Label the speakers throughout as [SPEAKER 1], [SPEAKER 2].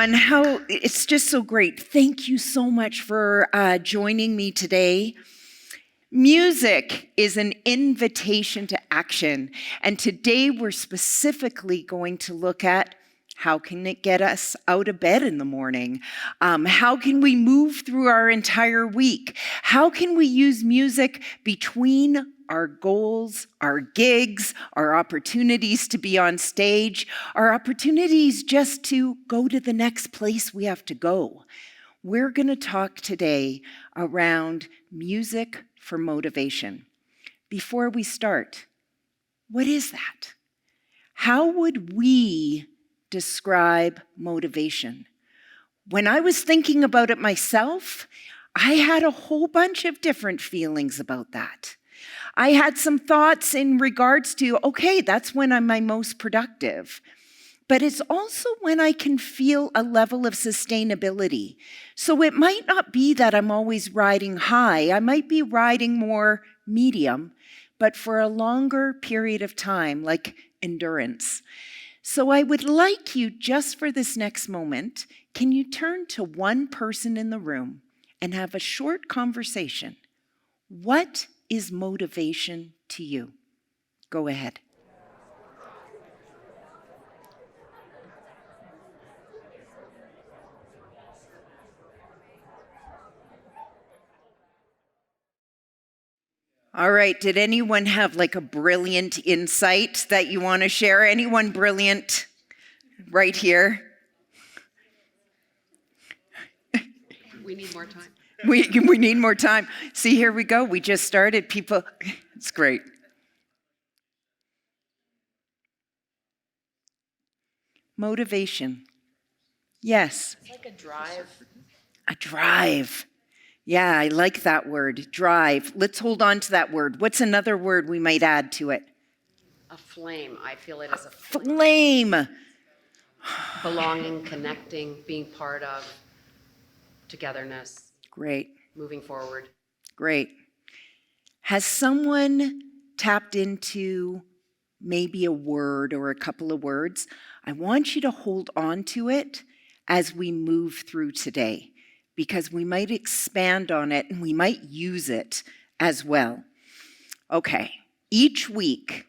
[SPEAKER 1] everyone. It's just so great. Thank you so much for joining me today. Music is an invitation to action, and today we're specifically going to look at how can it get us out of bed in the morning? How can we move through our entire week? How can we use music between our goals, our gigs, our opportunities to be on stage, our opportunities just to go to the next place we have to go? We're going to talk today around music for motivation. Before we start, what is that? How would we describe motivation? When I was thinking about it myself, I had a whole bunch of different feelings about that. I had some thoughts in regards to, okay, that's when I'm my most productive. But it's also when I can feel a level of sustainability. So it might not be that I'm always riding high. I might be riding more medium, but for a longer period of time, like endurance. So I would like you, just for this next moment, can you turn to one person in the room and have a short conversation? What is motivation to you? Go ahead. All right, did anyone have like a brilliant insight that you want to share? Anyone brilliant right here?
[SPEAKER 2] We need more time.
[SPEAKER 1] We need more time. See, here we go. We just started. People, it's great. Motivation. Yes.
[SPEAKER 2] It's like a drive.
[SPEAKER 1] A drive. Yeah, I like that word, drive. Let's hold on to that word. What's another word we might add to it?
[SPEAKER 2] A flame. I feel it as a
[SPEAKER 1] Flame.
[SPEAKER 2] belonging, connecting, being part of, togetherness.
[SPEAKER 1] Great.
[SPEAKER 2] Moving forward.
[SPEAKER 1] Great. Has someone tapped into maybe a word or a couple of words? I want you to hold on to it as we move through today, because we might expand on it and we might use it as well. Okay, each week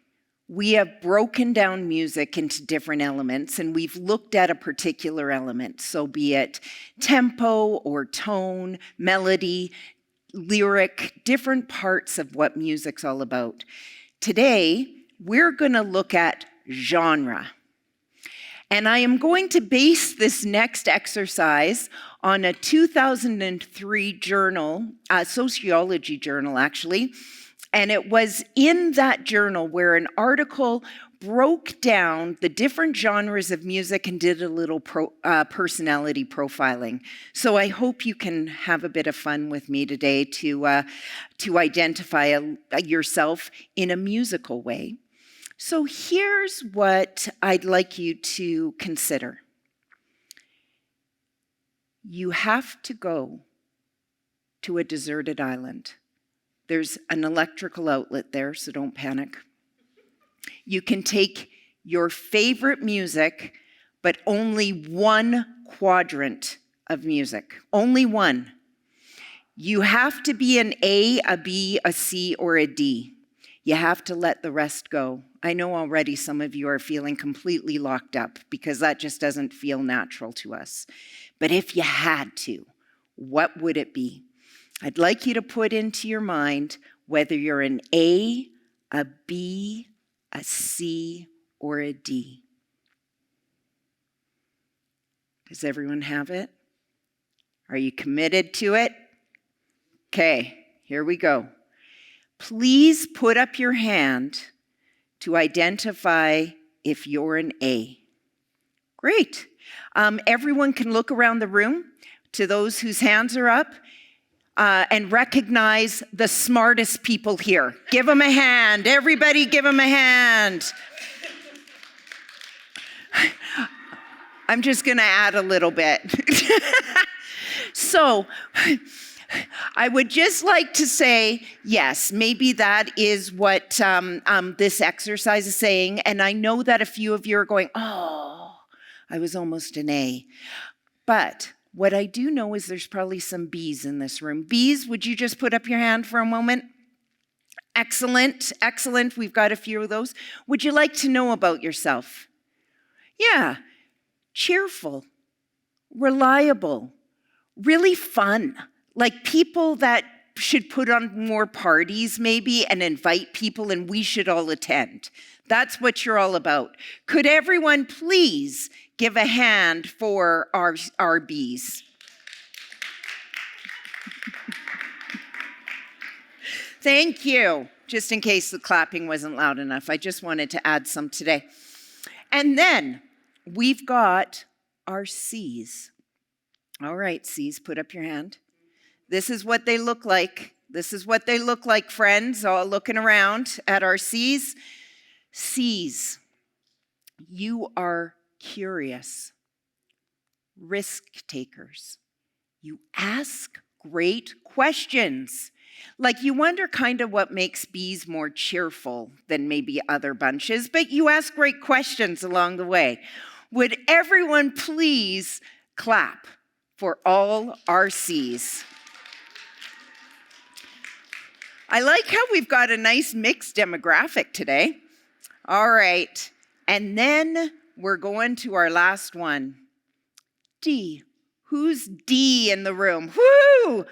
[SPEAKER 1] we have broken down music into different elements and we've looked at a particular element, so be it tempo or tone, melody, lyric, different parts of what music's all about. Today, we're going to look at genre. And I am going to base this next exercise on a 2003 journal, a sociology journal actually, and it was in that journal where an article broke down the different genres of music and did a little personality profiling. So I hope you can have a bit of fun with me today to identify yourself in a musical way. So here's what I'd like you to consider. You have to go to a deserted island. There's an electrical outlet there, so don't panic. You can take your favorite music, but only one quadrant of music. Only one. You have to be an A, a B, a C, or a D. You have to let the rest go. I know already some of you are feeling completely locked up because that just doesn't feel natural to us. But if you had to, what would it be? I'd like you to put into your mind whether you're an A, a B, a C, or a D. Does everyone have it? Are you committed to it? Okay, here we go. Please put up your hand to identify if you're an A. Great. Everyone can look around the room to those whose hands are up and recognize the smartest people here. Give them a hand. Everybody give them a hand. I'm just going to add a little bit. So, I would just like to say, yes, maybe that is what this exercise is saying. And I know that a few of you are going, oh, I was almost an A. But what I do know is there's probably some B's in this room. B's, would you just put up your hand for a moment? Excellent, excellent. We've got a few of those. Would you like to know about yourself? Yeah, cheerful, reliable, really fun. Like people that should put on more parties maybe and invite people and we should all attend. That's what you're all about. Could everyone please give a hand for our Bs? Thank you. Just in case the clapping wasn't loud enough, I just wanted to add some today. And then we've got our Cs. All right, C's, put up your hand. This is what they look like. This is what they look like, friends, all looking around at our C's. C's, you are curious, risk takers. You ask great questions. Like you wonder kind of what makes B's more cheerful than maybe other bunches, but you ask great questions along the way. Would everyone please clap for all our C's? I like how we've got a nice mixed demographic today. All right, and then we're going to our last one. D. Who's D in the room? Woo!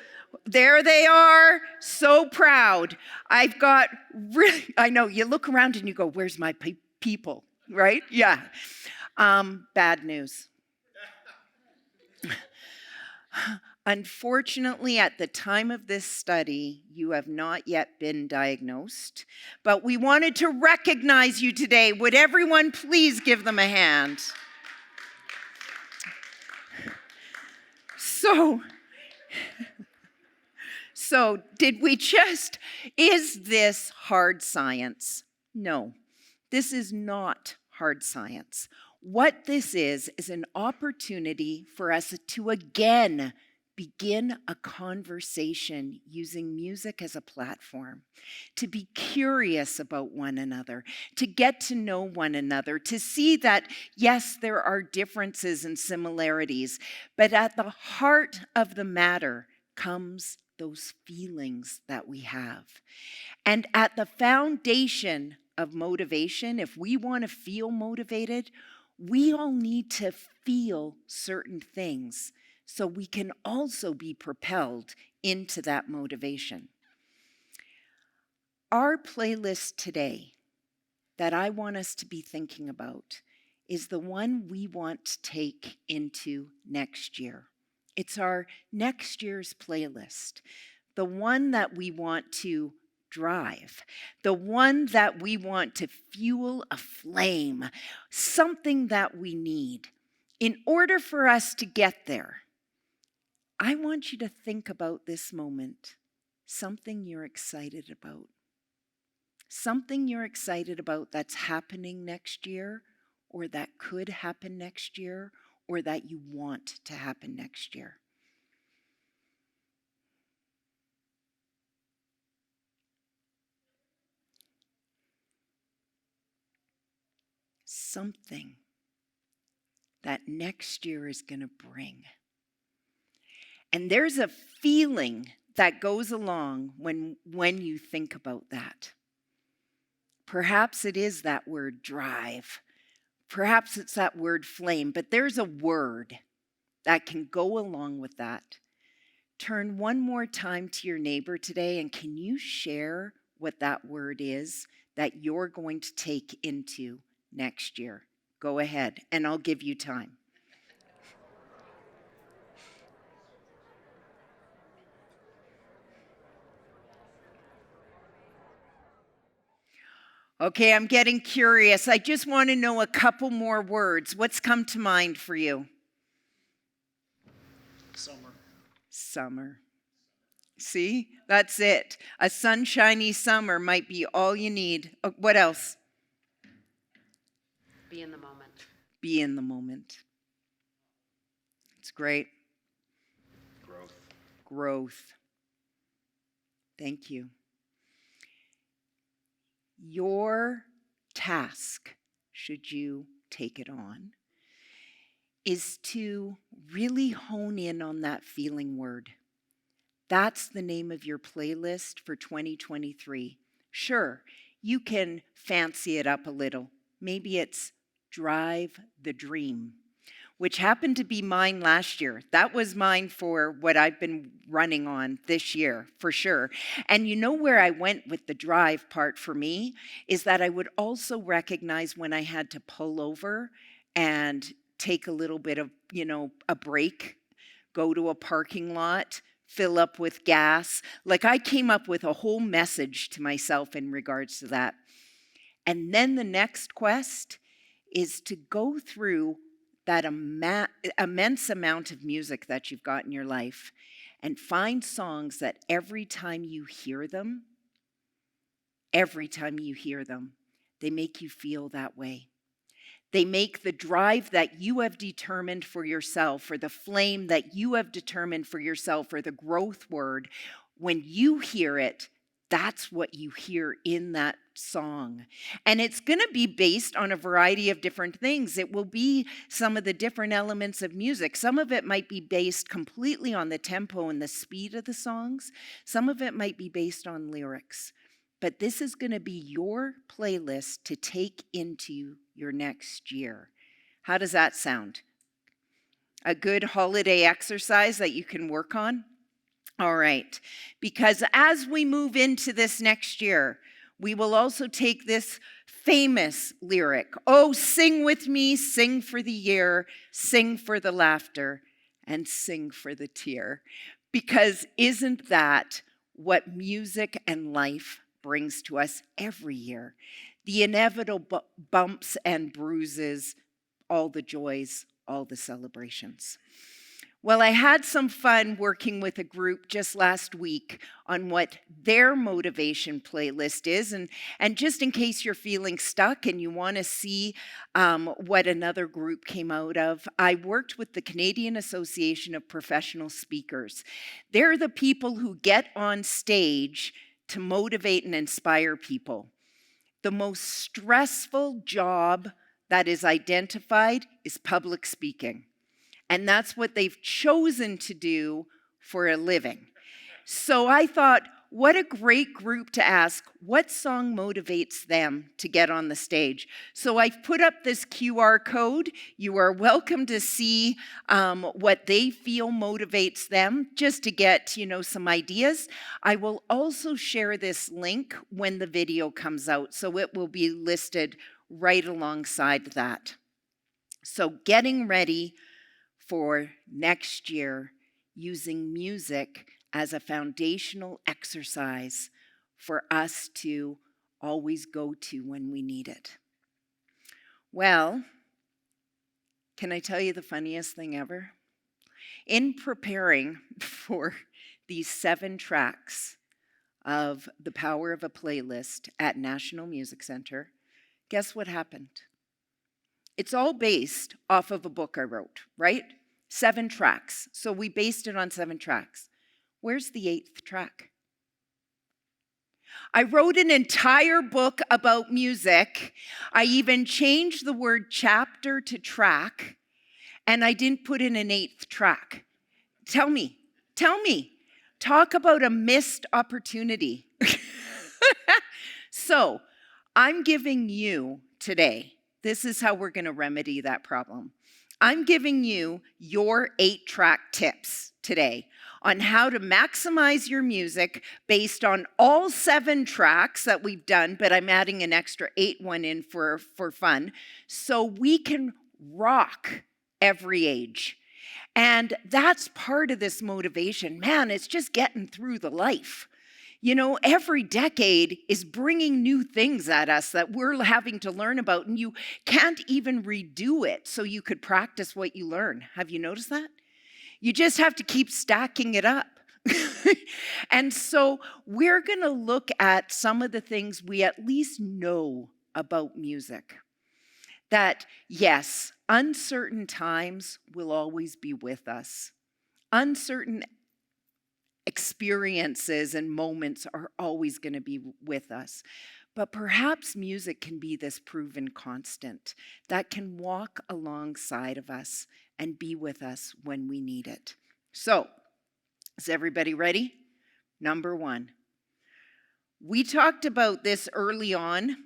[SPEAKER 1] There they are, so proud. I've got really, I know, you look around and you go, where's my people, right? Yeah. Bad news. Unfortunately, at the time of this study, you have not yet been diagnosed, but we wanted to recognize you today. Would everyone please give them a hand? So did we just, is this hard science? No, this is not hard science. What this is an opportunity for us to again begin a conversation using music as a platform, to be curious about one another, to get to know one another, to see that, yes, there are differences and similarities, but at the heart of the matter comes those feelings that we have. And at the foundation of motivation, if we want to feel motivated, we all need to feel certain things so we can also be propelled into that motivation. Our playlist today that I want us to be thinking about is the one we want to take into next year. It's our next year's playlist, the one that we want to drive, the one that we want to fuel a flame, something that we need. In order for us to get there, I want you to think about this moment, something you're excited about. Something you're excited about that's happening next year, or that could happen next year, or that you want to happen next year. Something that next year is going to bring. And there's a feeling that goes along when you think about that. Perhaps it is that word drive. Perhaps it's that word flame, but there's a word that can go along with that. Turn one more time to your neighbor today, and can you share what that word is that you're going to take into next year? Go ahead, and I'll give you time. Okay, I'm getting curious. I just want to know a couple more words. What's come to mind for you? Summer. See, that's it. A sunshiny summer might be all you need. What else?
[SPEAKER 2] Be in the moment.
[SPEAKER 1] Be in the moment. It's great. Growth. Thank you. Your task, should you take it on, is to really hone in on that feeling word. That's the name of your playlist for 2023. Sure, you can fancy it up a little. Maybe it's Drive the Dream, which happened to be mine last year. That was mine for what I've been running on this year, for sure. And you know where I went with the drive part for me is that I would also recognize when I had to pull over and take a little bit of, a break, go to a parking lot, fill up with gas. Like I came up with a whole message to myself in regards to that. And then the next quest is to go through that immense amount of music that you've got in your life and find songs that every time you hear them, they make you feel that way. They make the drive that you have determined for yourself, or the flame that you have determined for yourself, or the growth word, when you hear it, that's what you hear in that song. And it's going to be based on a variety of different things. It will be some of the different elements of music. Some of it might be based completely on the tempo and the speed of the songs. Some of it might be based on lyrics. But this is going to be your playlist to take into your next year. How does that sound? A good holiday exercise that you can work on? All right. Because as we move into this next year, we will also take this famous lyric. Oh, sing with me, sing for the year, sing for the laughter, and sing for the tear. Because isn't that what music and life brings to us every year? The inevitable bumps and bruises, all the joys, all the celebrations. Well, I had some fun working with a group just last week on what their motivation playlist is. And just in case you're feeling stuck and you want to see what another group came out of, I worked with the Canadian Association of Professional Speakers. They're the people who get on stage to motivate and inspire people. The most stressful job that is identified is public speaking. And that's what they've chosen to do for a living. So I thought, what a great group to ask, what song motivates them to get on the stage? So I've put up this QR code. You are welcome to see what they feel motivates them, just to get, some ideas. I will also share this link when the video comes out, so it will be listed right alongside that. So getting ready for next year, using music as a foundational exercise for us to always go to when we need it. Well, can I tell you the funniest thing ever? In preparing for these 7 tracks of The Power of a Playlist at National Music Center, guess what happened? It's all based off of a book I wrote, right? 7 tracks. So we based it on 7 tracks. Where's the 8th track? I wrote an entire book about music. I even changed the word chapter to track, and I didn't put in an 8th track. Tell me. Talk about a missed opportunity. So I'm giving you today, this is how we're going to remedy that problem. I'm giving you your 8-track tips today on how to maximize your music based on all 7 tracks that we've done, but I'm adding an extra 8 one in for fun, so we can rock every age. And that's part of this motivation. Man, it's just getting through the life. Every decade is bringing new things at us that we're having to learn about, and you can't even redo it so you could practice what you learn. Have you noticed that? You just have to keep stacking it up. And so we're going to look at some of the things we at least know about music. That, yes, uncertain times will always be with us. Uncertain experiences and moments are always going to be with us. But perhaps music can be this proven constant that can walk alongside of us and be with us when we need it. So, is everybody ready? Number one. We talked about this early on,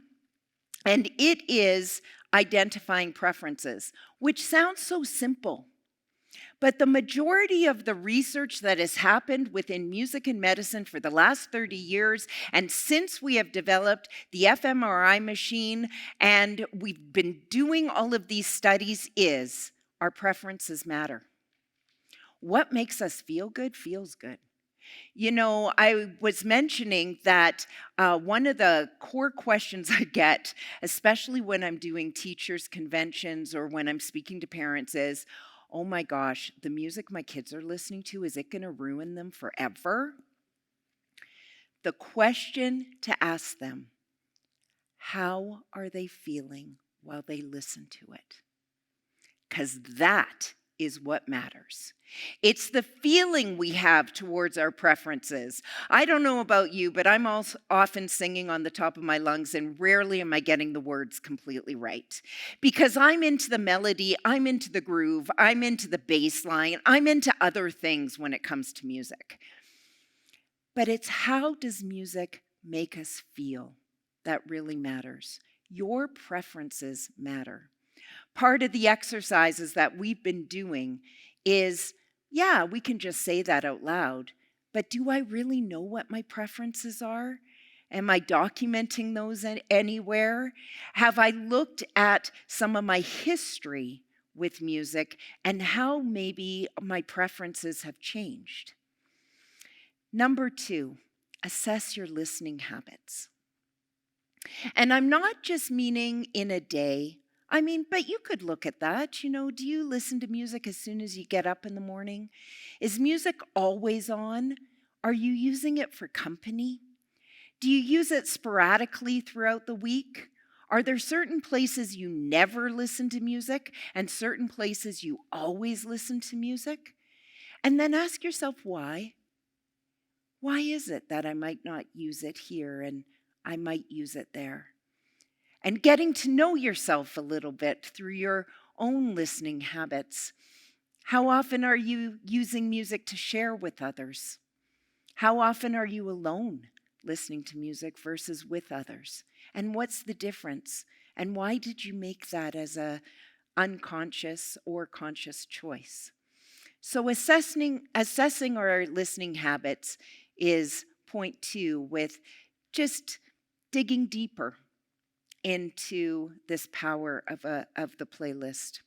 [SPEAKER 1] and it is identifying preferences, which sounds so simple. But the majority of the research that has happened within music and medicine for the last 30 years, and since we have developed the fMRI machine and we've been doing all of these studies, is our preferences matter. What makes us feel good feels good. You know, I was mentioning that one of the core questions I get, especially when I'm doing teachers' conventions or when I'm speaking to parents, is, oh my gosh, the music my kids are listening to, is it going to ruin them forever? The question to ask them, how are they feeling while they listen to it? Because that is what matters. It's the feeling we have towards our preferences. I don't know about you, but I'm also often singing on the top of my lungs, and rarely am I getting the words completely right. Because I'm into the melody, I'm into the groove, I'm into the bass line, I'm into other things when it comes to music. But it's how does music make us feel that really matters. Your preferences matter. Part of the exercises that we've been doing is, yeah, we can just say that out loud, but do I really know what my preferences are? Am I documenting those anywhere? Have I looked at some of my history with music and how maybe my preferences have changed? Number 2, assess your listening habits. And I'm not just meaning in a day. But you could look at that. You know, do you listen to music as soon as you get up in the morning? Is music always on? Are you using it for company? Do you use it sporadically throughout the week? Are there certain places you never listen to music and certain places you always listen to music? And then ask yourself why. Why is it that I might not use it here and I might use it there? And getting to know yourself a little bit through your own listening habits. How often are you using music to share with others? How often are you alone listening to music versus with others? And what's the difference? And why did you make that as an unconscious or conscious choice? So assessing our listening habits is point 2, with just digging deeper into this power of the playlist.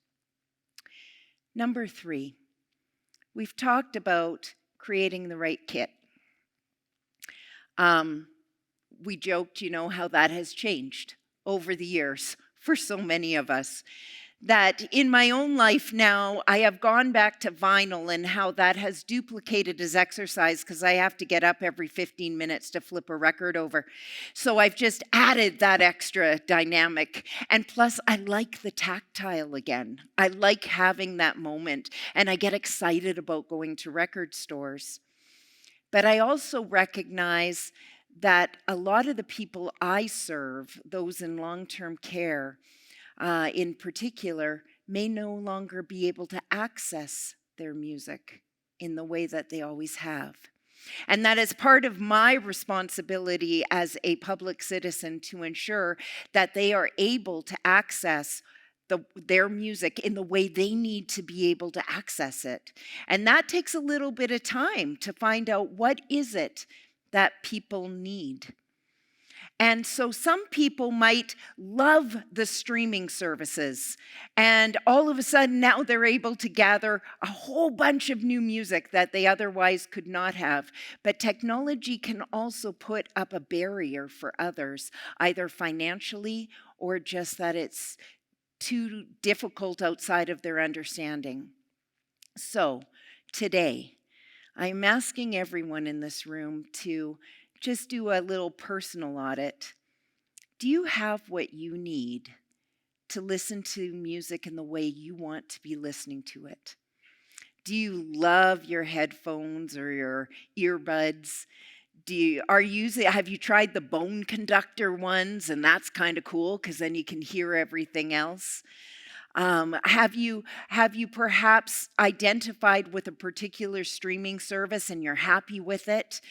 [SPEAKER 1] Number 3, we've talked about creating the right kit. We joked, how that has changed over the years for so many of us. That in my own life now, I have gone back to vinyl and how that has duplicated as exercise because I have to get up every 15 minutes to flip a record over. So I've just added that extra dynamic. And plus, I like the tactile again. I like having that moment, and I get excited about going to record stores. But I also recognize that a lot of the people I serve, those in long-term care, in particular, may no longer be able to access their music in the way that they always have. And that is part of my responsibility as a public citizen to ensure that they are able to access their music in the way they need to be able to access it. And that takes a little bit of time to find out what is it that people need. And so some people might love the streaming services, and all of a sudden now they're able to gather a whole bunch of new music that they otherwise could not have. But technology can also put up a barrier for others, either financially or just that it's too difficult outside of their understanding. So today, I'm asking everyone in this room to just do a little personal audit. Do you have what you need to listen to music in the way you want to be listening to it? Do you love your headphones or your earbuds? Have you tried the bone conductor ones? And that's kind of cool because then you can hear everything else. Have you perhaps identified with a particular streaming service and you're happy with it?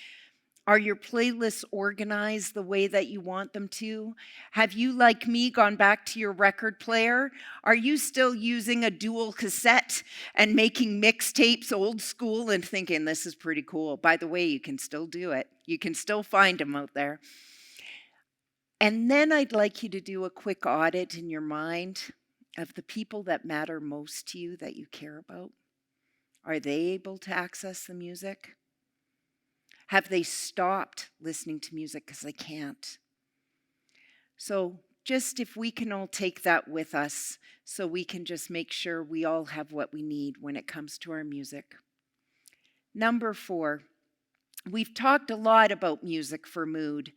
[SPEAKER 1] Are your playlists organized the way that you want them to? Have you, like me, gone back to your record player? Are you still using a dual cassette and making mixtapes old school and thinking this is pretty cool? By the way, you can still do it. You can still find them out there. And then I'd like you to do a quick audit in your mind of the people that matter most to you that you care about. Are they able to access the music? Have they stopped listening to music because they can't? So just if we can all take that with us so we can just make sure we all have what we need when it comes to our music. Number 4, we've talked a lot about music for mood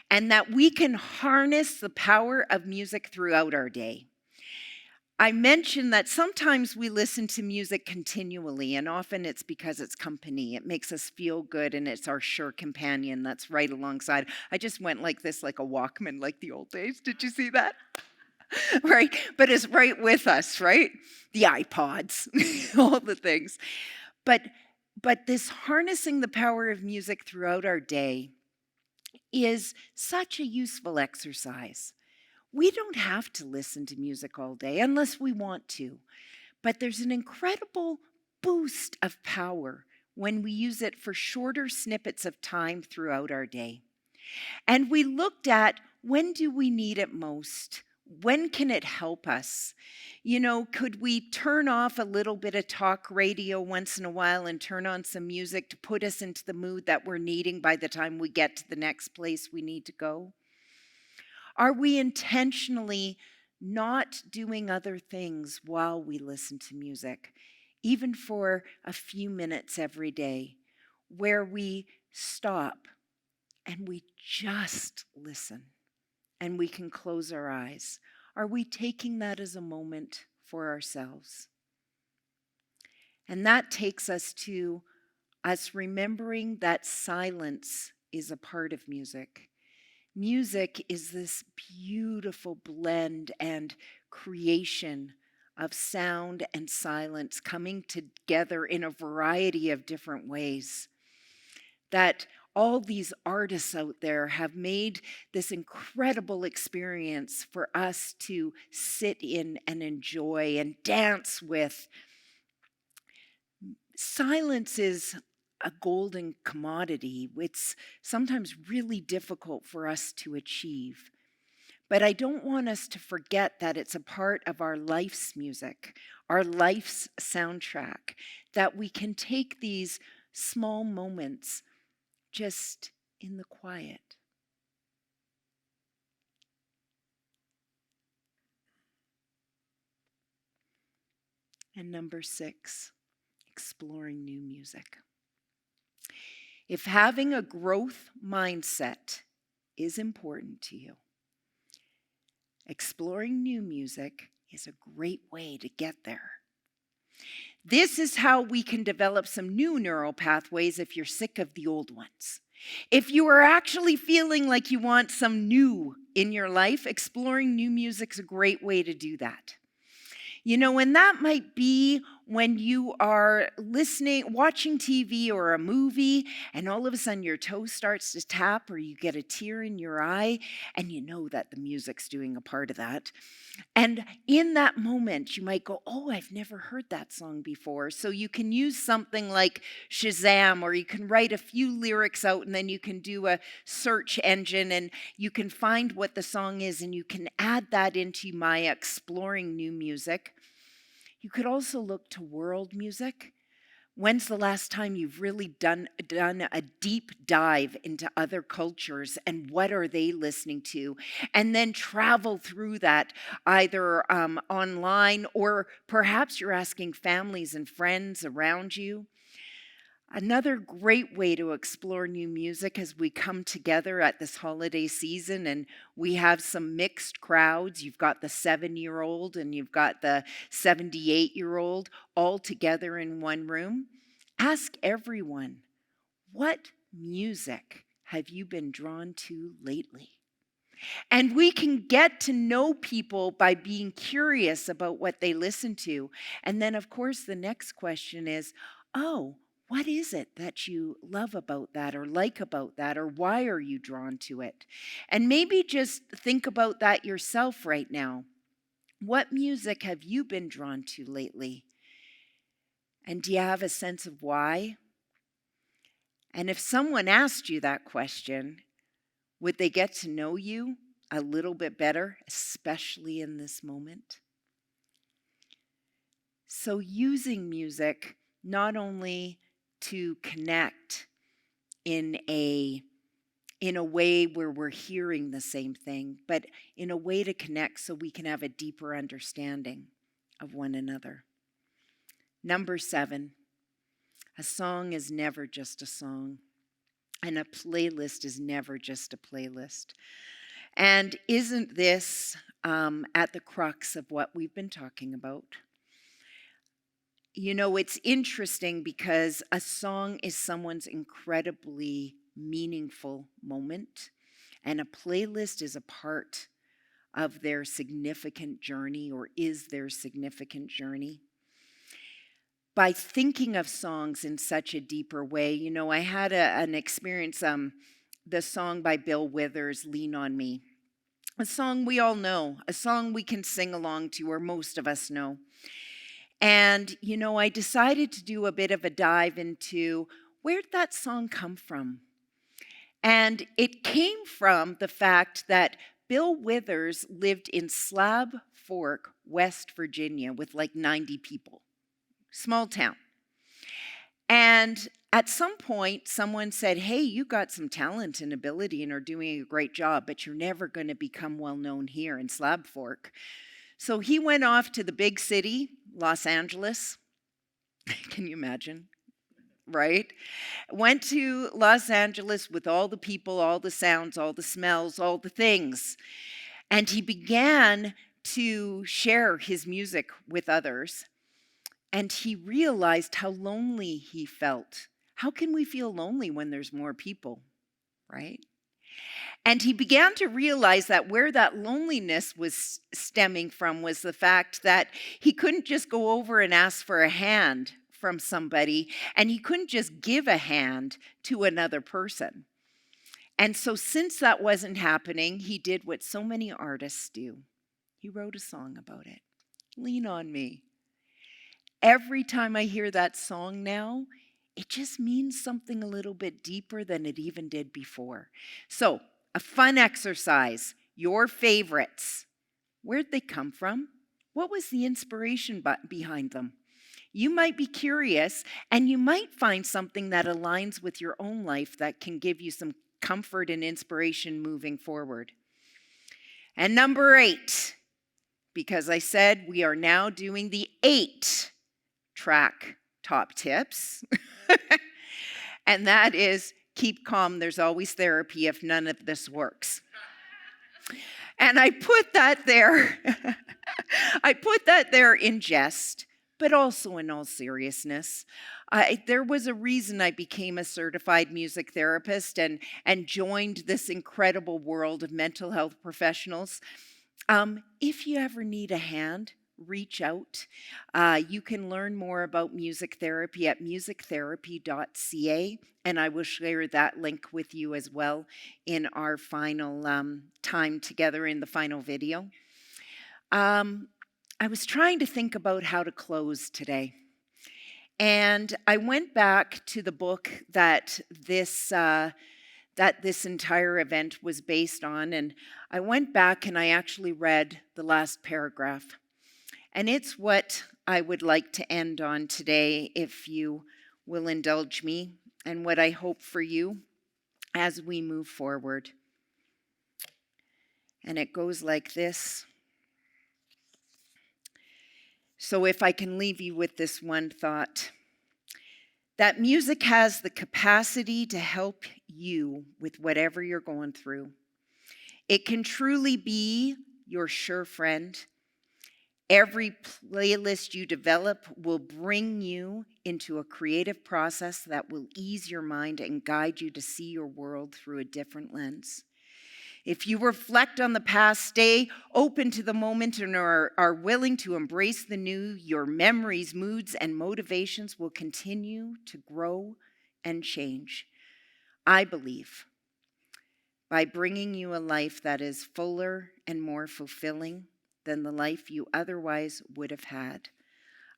[SPEAKER 1] and that we can harness the power of music throughout our day. I mentioned that sometimes we listen to music continually, and often it's because it's company. It makes us feel good, and it's our sure companion that's right alongside. I just went like this, like a Walkman, like the old days. Did you see that? Right? But it's right with us, right? The iPods, all the things. But this harnessing the power of music throughout our day is such a useful exercise. We don't have to listen to music all day unless we want to, but there's an incredible boost of power when we use it for shorter snippets of time throughout our day. And we looked at, when do we need it most? When can it help us? You know, could we turn off a little bit of talk radio once in a while and turn on some music to put us into the mood that we're needing by the time we get to the next place we need to go? Are we intentionally not doing other things while we listen to music, even for a few minutes every day, where we stop and we just listen and we can close our eyes? Are we taking that as a moment for ourselves? And that takes us to us remembering that silence is a part of music. Music is this beautiful blend and creation of sound and silence coming together in a variety of different ways. That all these artists out there have made this incredible experience for us to sit in and enjoy and dance with. Silence is a golden commodity. It's sometimes really difficult for us to achieve. But I don't want us to forget that it's a part of our life's music, our life's soundtrack, that we can take these small moments just in the quiet. And number 6, exploring new music. If having a growth mindset is important to you, exploring new music is a great way to get there. This is how we can develop some new neural pathways if you're sick of the old ones. If you are actually feeling like you want some new in your life, exploring new music is a great way to do that. You know, and that might be when you are watching TV or a movie, and all of a sudden your toe starts to tap or you get a tear in your eye, and you know that the music's doing a part of that. And in that moment, you might go, oh, I've never heard that song before. So you can use something like Shazam, or you can write a few lyrics out, and then you can do a search engine, and you can find what the song is, and you can add that into my exploring new music. You could also look to world music. When's the last time you've really done a deep dive into other cultures and what are they listening to? And then travel through that either online, or perhaps you're asking families and friends around you. Another great way to explore new music as we come together at this holiday season, and we have some mixed crowds. You've got the 7-year-old and you've got the 78-year-old all together in one room. Ask everyone, what music have you been drawn to lately? And we can get to know people by being curious about what they listen to. And then, of course, the next question is, oh, what is it that you love about that or like about that, or why are you drawn to it? And maybe just think about that yourself right now. What music have you been drawn to lately? And do you have a sense of why? And if someone asked you that question, would they get to know you a little bit better, especially in this moment? So, using music not only to connect in a way where we're hearing the same thing, but in a way to connect so we can have a deeper understanding of one another. Number 7, a song is never just a song, and a playlist is never just a playlist. And isn't this at the crux of what we've been talking about? You know, it's interesting because a song is someone's incredibly meaningful moment, and a playlist is a part of their significant journey, or is their significant journey. By thinking of songs in such a deeper way, you know, I had an experience, the song by Bill Withers, Lean on Me. A song we all know, a song we can sing along to, or most of us know. And, you know, I decided to do a bit of a dive into where'd that song come from? And it came from the fact that Bill Withers lived in Slab Fork, West Virginia, with like 90 people. Small town. And at some point, someone said, hey, you got some talent and ability and are doing a great job, but you're never going to become well known here in Slab Fork. So he went off to the big city, Los Angeles. Can you imagine? Right? Went to Los Angeles with all the people, all the sounds, all the smells, all the things. And he began to share his music with others. And he realized how lonely he felt. How can we feel lonely when there's more people, right? And he began to realize that where that loneliness was stemming from was the fact that he couldn't just go over and ask for a hand from somebody, and he couldn't just give a hand to another person. And so since that wasn't happening, he did what so many artists do. He wrote a song about it. Lean on Me. Every time I hear that song now, it just means something a little bit deeper than it even did before. So, a fun exercise. Your favorites. Where'd they come from? What was the inspiration behind them? You might be curious, and you might find something that aligns with your own life that can give you some comfort and inspiration moving forward. And number 8, because I said we are now doing the 8-track top tips. And that is, keep calm, there's always therapy if none of this works. And I put that there. I put that there in jest, but also in all seriousness. There was a reason I became a certified music therapist and joined this incredible world of mental health professionals. If you ever need a hand, reach out. You can learn more about music therapy at musictherapy.ca, and I will share that link with you as well in our final time together in the final video. I was trying to think about how to close today. And I went back to the book that this entire event was based on, and I went back and I actually read the last paragraph. And it's what I would like to end on today, if you will indulge me, and what I hope for you as we move forward. And it goes like this. So if I can leave you with this one thought, that music has the capacity to help you with whatever you're going through. It can truly be your sure friend. Every playlist you develop will bring you into a creative process that will ease your mind and guide you to see your world through a different lens. If you reflect on the past, stay open to the moment and are willing to embrace the new, your memories, moods, and motivations will continue to grow and change. I believe by bringing you a life that is fuller and more fulfilling than the life you otherwise would have had,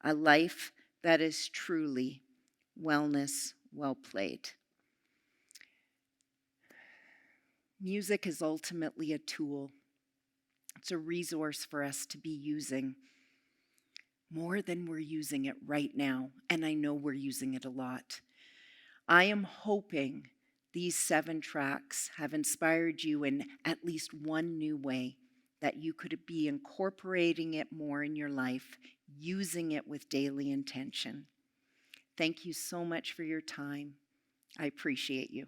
[SPEAKER 1] a life that is truly wellness well played. Music is ultimately a tool. It's a resource for us to be using more than we're using it right now, and I know we're using it a lot. I am hoping these 7 tracks have inspired you in at least one new way, that you could be incorporating it more in your life, using it with daily intention. Thank you so much for your time. I appreciate you.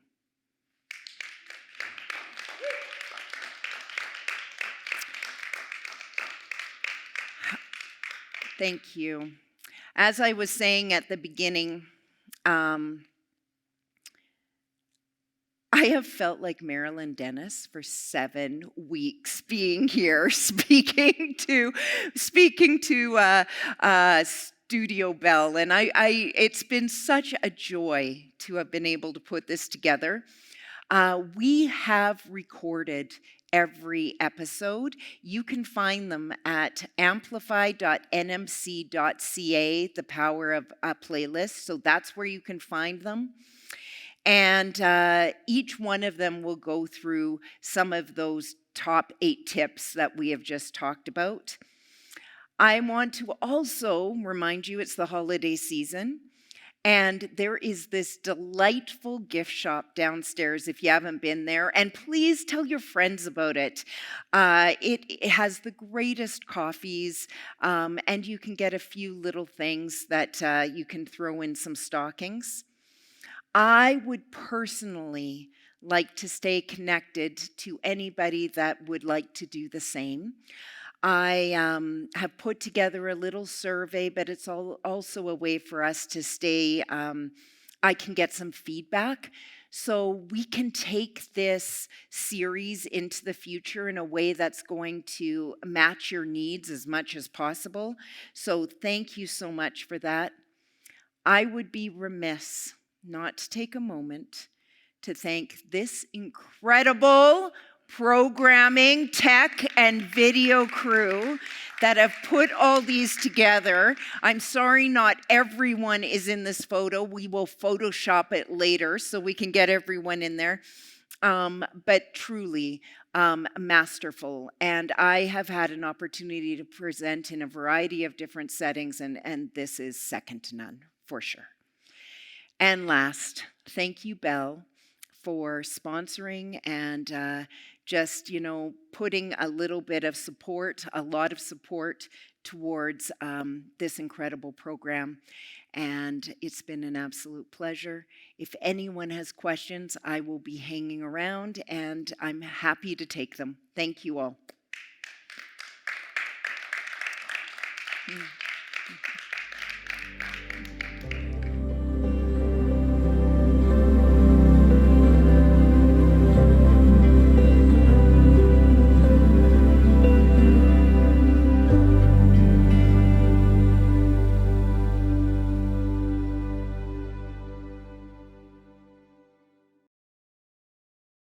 [SPEAKER 1] Thank you. As I was saying at the beginning, I have felt like Marilyn Dennis for 7 weeks being here speaking to Studio Bell, and it's been such a joy to have been able to put this together. We have recorded every episode. You can find them at amplify.nmc.ca, the power of a playlist. So that's where you can find them. And each one of them will go through some of those top 8 tips that we have just talked about. I want to also remind you it's the holiday season. And there is this delightful gift shop downstairs if you haven't been there. And please tell your friends about it. It has the greatest coffees, and you can get a few little things that you can throw in some stockings. I would personally like to stay connected to anybody that would like to do the same. I have put together a little survey, but it's also a way for us to stay, I can get some feedback. So we can take this series into the future in a way that's going to match your needs as much as possible. So thank you so much for that. I would be remiss not to take a moment to thank this incredible programming, tech, and video crew that have put all these together. I'm sorry not everyone is in this photo. We will Photoshop it later so we can get everyone in there. But truly masterful. And I have had an opportunity to present in a variety of different settings, and this is second to none, for sure. And last, thank you, Belle, for sponsoring and just, putting a little bit of support, a lot of support towards this incredible program. And it's been an absolute pleasure. If anyone has questions, I will be hanging around and I'm happy to take them. Thank you all.